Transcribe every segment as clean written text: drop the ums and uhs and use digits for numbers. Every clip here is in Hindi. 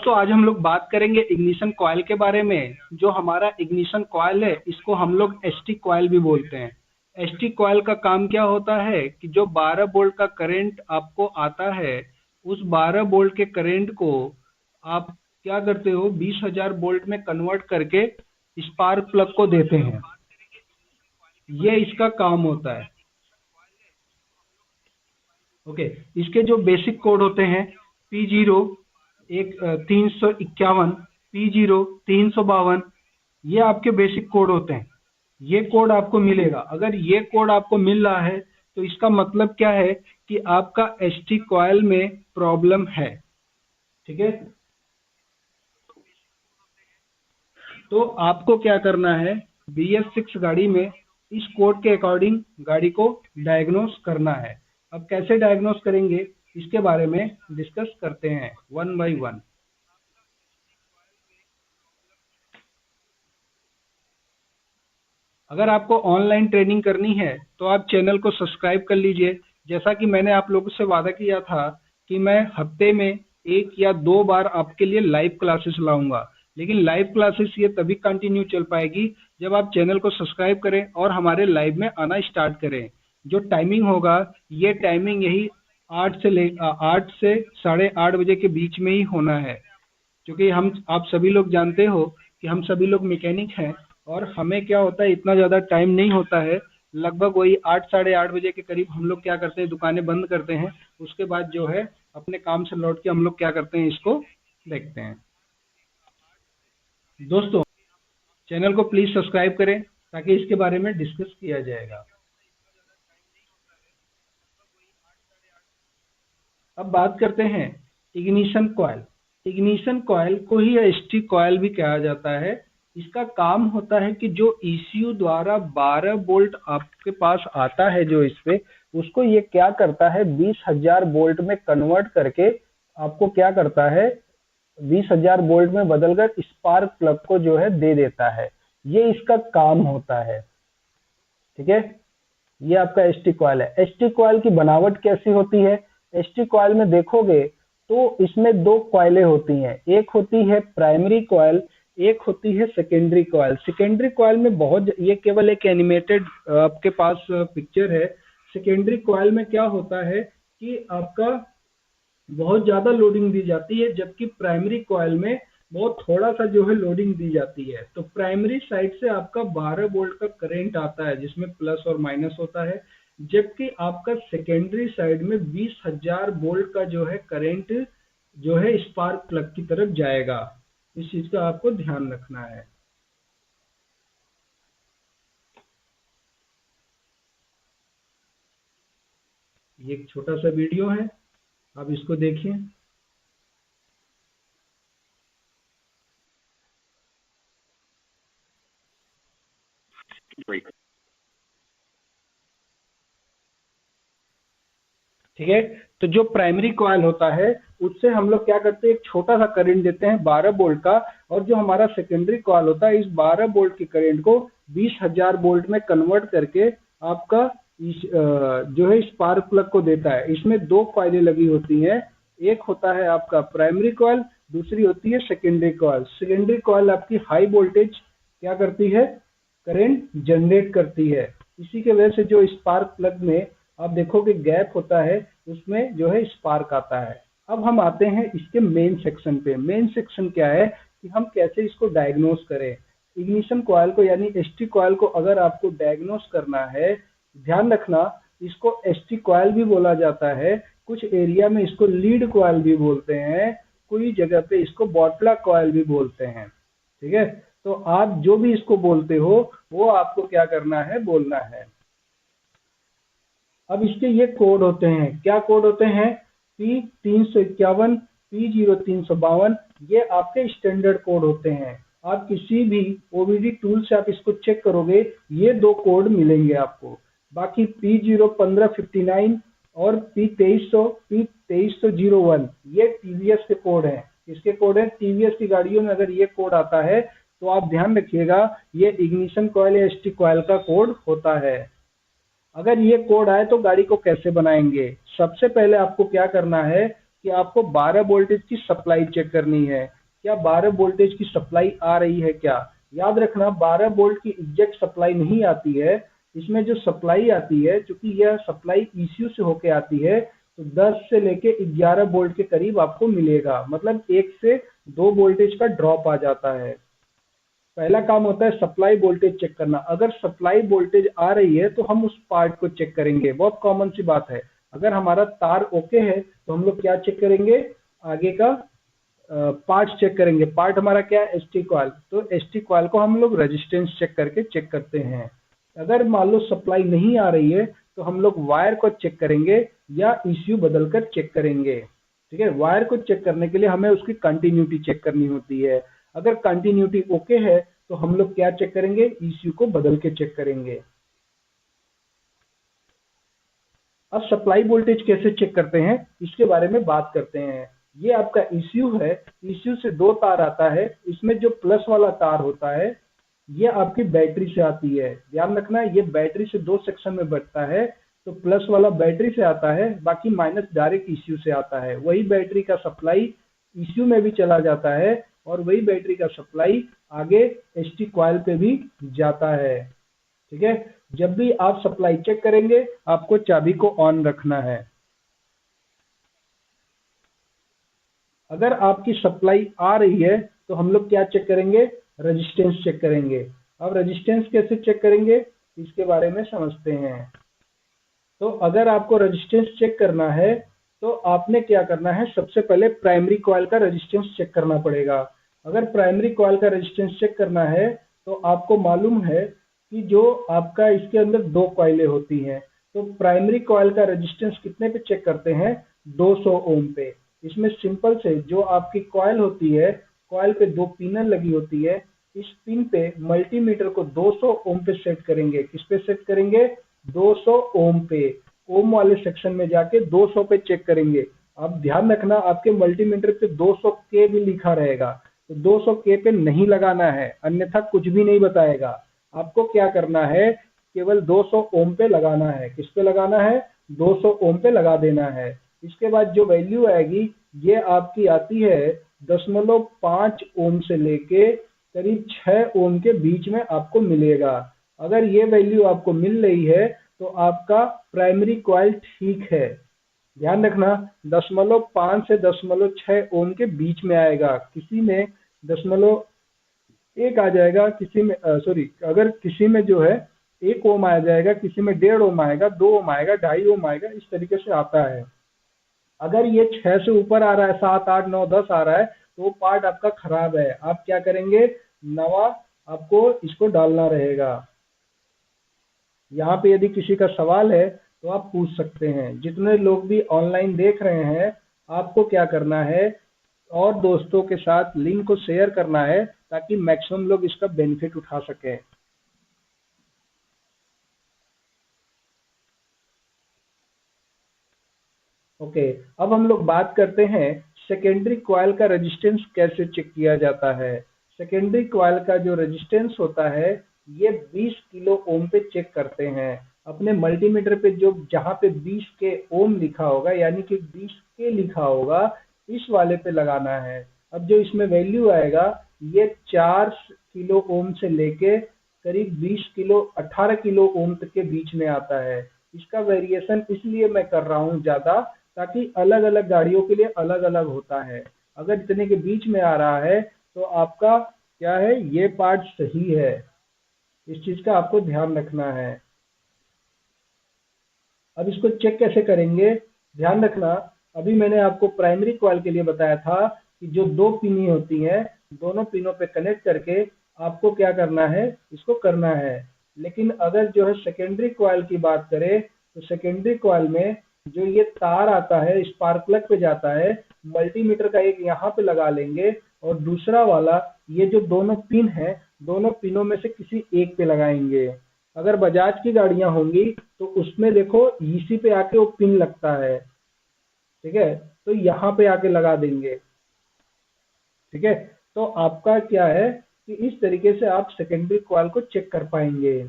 दोस्तों आज हम लोग बात करेंगे इग्निशन कॉइल के बारे में। जो हमारा इग्निशन कॉइल है इसको हम लोग एसटी कॉइल भी बोलते हैं। एसटी कॉइल का काम क्या होता है कि जो 12 वोल्ट का करंट आपको आता है उस 12 वोल्ट के करंट को आप क्या करते हो 20,000 वोल्ट में कन्वर्ट करके स्पार्क प्लग को देते हैं। ये इसका काम होता है। ओके, इसके जो बेसिक कोड होते हैं P0 351, P0 352, ये आपके बेसिक कोड होते हैं। ये कोड आपको मिलेगा। अगर ये कोड आपको मिल रहा है तो इसका मतलब क्या है कि आपका एसटी कॉइल में प्रॉब्लम है। ठीक है, तो आपको क्या करना है, BS6 गाड़ी में इस कोड के अकॉर्डिंग गाड़ी को डायग्नोस करना है। अब कैसे डायग्नोस करेंगे इसके बारे में डिस्कस करते हैं वन बाय वन। अगर आपको ऑनलाइन ट्रेनिंग करनी है तो आप चैनल को सब्सक्राइब कर लीजिए। जैसा कि मैंने आप लोगों से वादा किया था कि मैं हफ्ते में 1 या 2 बार आपके लिए लाइव क्लासेस लाऊंगा, लेकिन लाइव क्लासेस ये तभी कंटिन्यू चल पाएगी जब आप चैनल को सब्सक्राइब करें और हमारे लाइव में आना स्टार्ट करें। जो टाइमिंग होगा ये टाइमिंग यही 8 से 8:30 बजे के बीच में ही होना है, क्योंकि हम आप सभी लोग जानते हो कि हम सभी लोग मैकेनिक हैं और हमें क्या होता है इतना ज़्यादा टाइम नहीं होता है। लगभग वही 8 साढ़े 8 बजे के करीब हम लोग क्या करते हैं, दुकानें बंद करते हैं। उसके बाद जो है अपने काम से लौट के हम लोग क्या करते हैं, इसको देखते हैं। दोस्तों चैनल को प्लीज़ सब्सक्राइब करें ताकि इसके बारे में डिस्कस किया जाएगा। अब बात करते हैं इग्निशन कॉइल। इग्निशन कॉइल को ही एसटी कॉइल भी कहा जाता है। इसका काम होता है कि जो ईसीयू द्वारा 12 वोल्ट आपके पास आता है जो इस पे, उसको ये क्या करता है 20,000 वोल्ट में कन्वर्ट करके आपको क्या करता है 20,000 वोल्ट में बदलकर स्पार्क प्लग को जो है दे देता है। ये इसका काम होता है। ठीक है, ये आपका एसटी कॉइल है। एसटी कॉइल की बनावट कैसी होती है, एसटी कॉइल में देखोगे तो इसमें दो कॉइलें होती हैं। एक होती है प्राइमरी कॉइल, एक होती है सेकेंडरी कॉइल। सेकेंडरी कॉइल में बहुत, ये केवल एक एनिमेटेड आपके पास पिक्चर है। सेकेंडरी कॉइल में क्या होता है कि आपका बहुत ज्यादा लोडिंग दी जाती है, जबकि प्राइमरी कॉइल में बहुत थोड़ा सा जो है लोडिंग दी जाती है। तो प्राइमरी साइड से आपका 12 वोल्ट का करंट आता है जिसमें प्लस और माइनस होता है, जबकि आपका सेकेंडरी साइड में 20,000 वोल्ट का जो है करंट जो है स्पार्क प्लग की तरफ जाएगा। इस चीज का आपको ध्यान रखना है। ये एक छोटा सा वीडियो है, आप इसको देखिए। ठीक है, तो जो प्राइमरी कॉइल होता है उससे हम लोग क्या करते हैं, एक छोटा सा करंट देते हैं 12 वोल्ट का, और जो हमारा सेकेंडरी कॉइल होता है इस 12 वोल्ट के करंट को 20,000 वोल्ट में कन्वर्ट करके आपका जो है स्पार्क प्लग को देता है। इसमें दो कॉइलें लगी होती हैं, एक होता है आपका प्राइमरी कॉइल, दूसरी होती है सेकेंडरी कॉइल। सेकेंडरी कॉइल आपकी हाई वोल्टेज क्या करती है, करंट जनरेट करती है। इसी के वजह से जो स्पार्क प्लग में आप देखोगे गैप होता है उसमें जो है स्पार्क आता है। अब हम आते हैं इसके मेन सेक्शन पे। मेन सेक्शन क्या है कि हम कैसे इसको डायग्नोस करें। इग्निशन कॉइल को यानी एसटी कॉइल को अगर आपको डायग्नोस करना है, ध्यान रखना इसको एसटी कॉइल भी बोला जाता है, कुछ एरिया में इसको लीड कॉइल भी बोलते हैं, कोई जगह पे इसको बॉटला कॉइल भी बोलते हैं। ठीक है, तो आप जो भी इसको बोलते हो वो आपको क्या करना है, बोलना है। अब इसके ये कोड होते हैं, क्या कोड होते हैं, P351, P0352, ये आपके स्टैंडर्ड कोड होते हैं। आप किसी भी ओबीडी टूल से आप इसको चेक करोगे ये दो कोड मिलेंगे आपको। बाकी P01559 और P2301 ये टीवीएस के कोड हैं। इसके कोड है, टीवीएस की गाड़ियों में अगर ये कोड आता है तो आप ध्यान रखिएगा ये इग्निशन कॉइल या एसटी कॉइल का कोड होता है। अगर ये कोड आए तो गाड़ी को कैसे बनाएंगे, सबसे पहले आपको क्या करना है कि आपको 12 वोल्टेज की सप्लाई चेक करनी है। क्या 12 वोल्टेज की सप्लाई आ रही है क्या। याद रखना 12 वोल्ट की एग्जैक्ट सप्लाई नहीं आती है, इसमें जो सप्लाई आती है, क्योंकि यह सप्लाई ईसीयू से होके आती है, तो 10 से लेके 11 वोल्ट के करीब आपको मिलेगा, मतलब 1 से 2 वोल्टेज का ड्रॉप आ जाता है। पहला काम होता है सप्लाई वोल्टेज चेक करना। अगर सप्लाई वोल्टेज आ रही है तो हम उस पार्ट को चेक करेंगे, बहुत कॉमन सी बात है। अगर हमारा तार ओके है तो हम लोग क्या चेक करेंगे, आगे का पार्ट चेक करेंगे। पार्ट हमारा क्या है, एसटी कॉइल, तो एसटी कॉइल को हम लोग रेजिस्टेंस चेक करके चेक करते हैं। अगर मान लो सप्लाई नहीं आ रही है तो हम लोग वायर को चेक करेंगे या ईसीयू बदल कर चेक करेंगे। ठीक है, वायर को चेक करने के लिए हमें उसकी कंटिन्यूटी चेक करनी होती है। अगर कंटिन्यूटी ओके है तो हम लोग क्या चेक करेंगे, ईसीयू को बदल के चेक करेंगे। अब सप्लाई वोल्टेज कैसे चेक करते हैं इसके बारे में बात करते हैं। ये आपका ईसीयू है, ईसीयू से दो तार आता है, इसमें जो प्लस वाला तार होता है ये आपकी बैटरी से आती है। ध्यान रखना ये बैटरी से दो सेक्शन में बंटता है, तो प्लस वाला बैटरी से आता है, बाकी माइनस डायरेक्ट ईसीयू से आता है। वही बैटरी का सप्लाई ईसीयू में भी चला जाता है और वही बैटरी का सप्लाई आगे एसटी कॉइल पे भी जाता है। ठीक है, जब भी आप सप्लाई चेक करेंगे आपको चाबी को ऑन रखना है। अगर आपकी सप्लाई आ रही है तो हम लोग क्या चेक करेंगे, रेजिस्टेंस चेक करेंगे। अब रेजिस्टेंस कैसे चेक करेंगे इसके बारे में समझते हैं। तो अगर आपको रेजिस्टेंस चेक करना है तो आपने क्या करना है, सबसे पहले प्राइमरी कॉइल का रेजिस्टेंस चेक करना पड़ेगा। अगर प्राइमरी कॉइल का रेजिस्टेंस चेक करना है तो आपको मालूम है कि जो आपका इसके अंदर दो कॉइलें होती हैं, तो प्राइमरी कॉइल का रेजिस्टेंस कितने पे चेक करते हैं, 200 ओम पे। इसमें सिंपल से जो आपकी कॉइल होती है, कॉइल पे दो पिनन लगी होती है, इस पिन पे मल्टीमीटर को 200 ओम पे सेट करेंगे। किस पे सेट करेंगे, 200 ओम पे। ओम वाले सेक्शन में जाके 200 पे चेक करेंगे। अब ध्यान रखना आपके मल्टीमीटर पे 200 के भी लिखा रहेगा, तो 200 के पे नहीं लगाना है, अन्यथा कुछ भी नहीं बताएगा। आपको क्या करना है, केवल 200 ओम पे लगाना है। किस पे लगाना है, 200 ओम पे लगा देना है। इसके बाद जो वैल्यू आएगी ये आपकी आती है 0.5 ओम से लेके करीब 6 ओम के बीच में आपको मिलेगा। अगर ये वैल्यू आपको मिल रही है तो आपका प्राइमरी कॉइल ठीक है। ध्यान रखना 0.5 से 0.6 ओम के बीच में आएगा, किसी में 0.1 आ जाएगा, किसी में सॉरी, अगर किसी में जो है 1 ओम आ जाएगा, किसी में 1.5 ओम आएगा, 2 ओम आएगा, 2.5 ओम आएगा, इस तरीके से आता है। अगर ये 6 से ऊपर आ रहा है, 7, 8, 9, 10 आ रहा है, तो वो पार्ट आपका खराब है। आप क्या करेंगे, नवा आपको इसको डालना रहेगा। यहाँ पे यदि किसी का सवाल है तो आप पूछ सकते हैं। जितने लोग भी ऑनलाइन देख रहे हैं आपको क्या करना है, और दोस्तों के साथ लिंक को शेयर करना है ताकि मैक्सिमम लोग इसका बेनिफिट उठा सकें। ओके, अब हम लोग बात करते हैं सेकेंडरी कॉइल का रेजिस्टेंस कैसे चेक किया जाता है। सेकेंडरी कॉइल का जो रेजिस्टेंस होता है ये 20 किलो ओम पे चेक करते हैं। अपने मल्टीमीटर पे जो जहाँ पे 20 के ओम लिखा होगा, यानी कि 20 के लिखा होगा, इस वाले पे लगाना है। अब जो इसमें वैल्यू आएगा ये 4 किलो ओम से लेके करीब 20 किलो 18 किलो ओम तक के बीच में आता है। इसका वेरिएशन इसलिए मैं कर रहा हूँ ज्यादा, ताकि अलग अलग गाड़ियों के लिए अलग अलग होता है। अगर इतने के बीच में आ रहा है तो आपका क्या है, ये पार्ट सही है। इस चीज का आपको ध्यान रखना है। अब इसको चेक कैसे करेंगे, ध्यान रखना। अभी मैंने आपको प्राइमरी कॉइल के लिए बताया था कि जो दो पिनी होती हैं, दोनों पिनों पे कनेक्ट करके आपको क्या करना है, इसको करना है। लेकिन अगर जो है सेकेंडरी कॉइल की बात करें तो सेकेंडरी कॉइल में जो ये तार आता है स्पार्क प्लग पे जाता है, मल्टीमीटर का एक यहाँ पे लगा लेंगे और दूसरा वाला ये जो दोनों पिन है, दोनों पिनों में से किसी एक पे लगाएंगे। अगर बजाज की गाड़ियां होंगी तो उसमें देखो ईसी पे आके वो पिन लगता है, ठीक है, तो यहाँ पे आके लगा देंगे। ठीक है, तो आपका क्या है कि इस तरीके से आप सेकेंडरी कॉइल को चेक कर पाएंगे।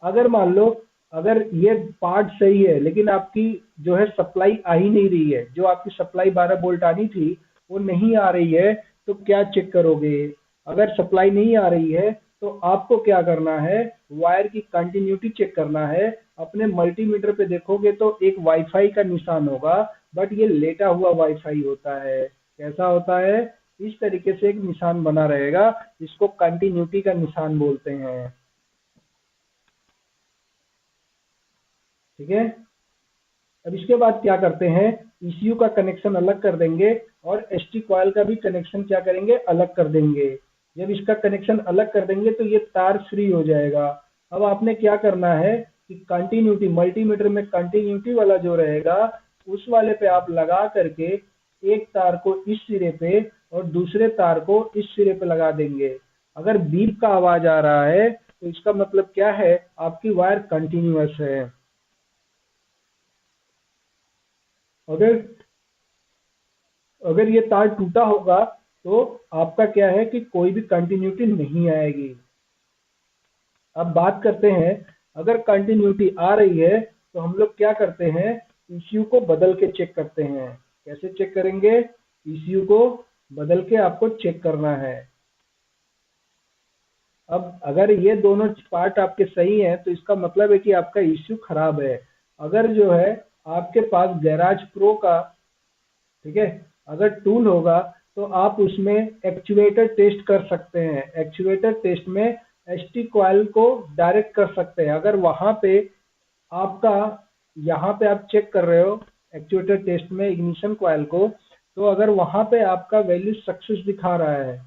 अगर मान लो अगर ये पार्ट सही है लेकिन आपकी जो है सप्लाई आ ही नहीं रही है, जो आपकी सप्लाई 12 वोल्ट आनी थी वो नहीं आ रही है तो क्या चेक करोगे? अगर सप्लाई नहीं आ रही है तो आपको क्या करना है, वायर की कंटिन्यूटी चेक करना है। अपने मल्टीमीटर पे देखोगे तो एक वाईफाई का निशान होगा, बट ये लेटा हुआ वाईफाई होता है। कैसा होता है? इस तरीके से एक निशान बना रहेगा, इसको कंटिन्यूटी का निशान बोलते हैं। ठीक है। अब इसके बाद क्या करते हैं, ईसीयू का कनेक्शन अलग कर देंगे और एसटी कॉइल का भी कनेक्शन क्या करेंगे, अलग कर देंगे। जब इसका कनेक्शन अलग कर देंगे तो ये तार फ्री हो जाएगा। अब आपने क्या करना है कि कंटिन्यूटी, मल्टीमीटर में कंटिन्यूटी वाला जो रहेगा उस वाले पे आप लगा करके एक तार को इस सिरे पे और दूसरे तार को इस सिरे पे लगा देंगे। अगर बीप का आवाज आ रहा है तो इसका मतलब क्या है, आपकी वायर कंटिन्यूअस है। अगर अगर ये तार टूटा होगा तो आपका क्या है कि कोई भी कंटिन्यूटी नहीं आएगी। अब बात करते हैं, अगर कंटिन्यूटी आ रही है तो हम लोग क्या करते हैं, ईसीयू को बदल के चेक करते हैं। कैसे चेक करेंगे? ईसीयू को बदल के आपको चेक करना है। अब अगर ये दोनों पार्ट आपके सही हैं तो इसका मतलब है कि आपका ईसीयू खराब है। अगर जो है आपके पास गैराज प्रो का, ठीक है, अगर टूल होगा तो आप उसमें एक्चुएटर टेस्ट कर सकते हैं। एक्चुएटर टेस्ट में एसटी कॉइल को डायरेक्ट कर सकते हैं। अगर वहां पे आपका, यहाँ पे आप चेक कर रहे हो एक्चुएटर टेस्ट में इग्निशन कॉइल को, तो अगर वहां पे आपका वैल्यू सक्सेस दिखा रहा है,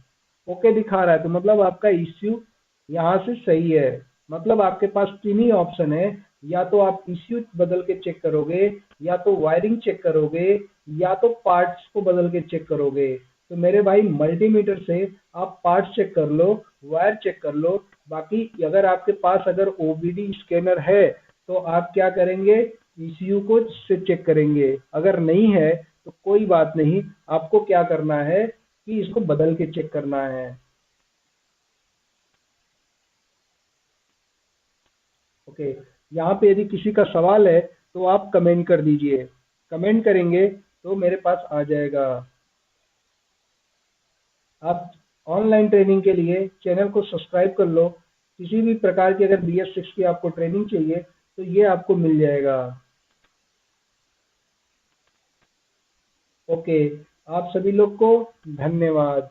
ओके दिखा रहा है, तो मतलब आपका इश्यू यहाँ से सही है। मतलब आपके पास तीन ही ऑप्शन है, या तो आप इश्यू बदल के चेक करोगे, या तो वायरिंग चेक करोगे, या तो पार्ट्स को बदल के चेक करोगे। तो मेरे भाई मल्टीमीटर से आप पार्ट्स चेक कर लो, वायर चेक कर लो। बाकी अगर आपके पास अगर ओबीडी स्कैनर है तो आप क्या करेंगे, ईसीयू को से चेक करेंगे। अगर नहीं है तो कोई बात नहीं, आपको क्या करना है कि इसको बदल के चेक करना है। ओके। यहाँ पे यदि किसी का सवाल है तो आप कमेंट कर दीजिए। कमेंट करेंगे तो मेरे पास आ जाएगा। आप ऑनलाइन ट्रेनिंग के लिए चैनल को सब्सक्राइब कर लो। किसी भी प्रकार की अगर BS6 की आपको ट्रेनिंग चाहिए तो ये आपको मिल जाएगा। ओके। आप सभी लोग को धन्यवाद।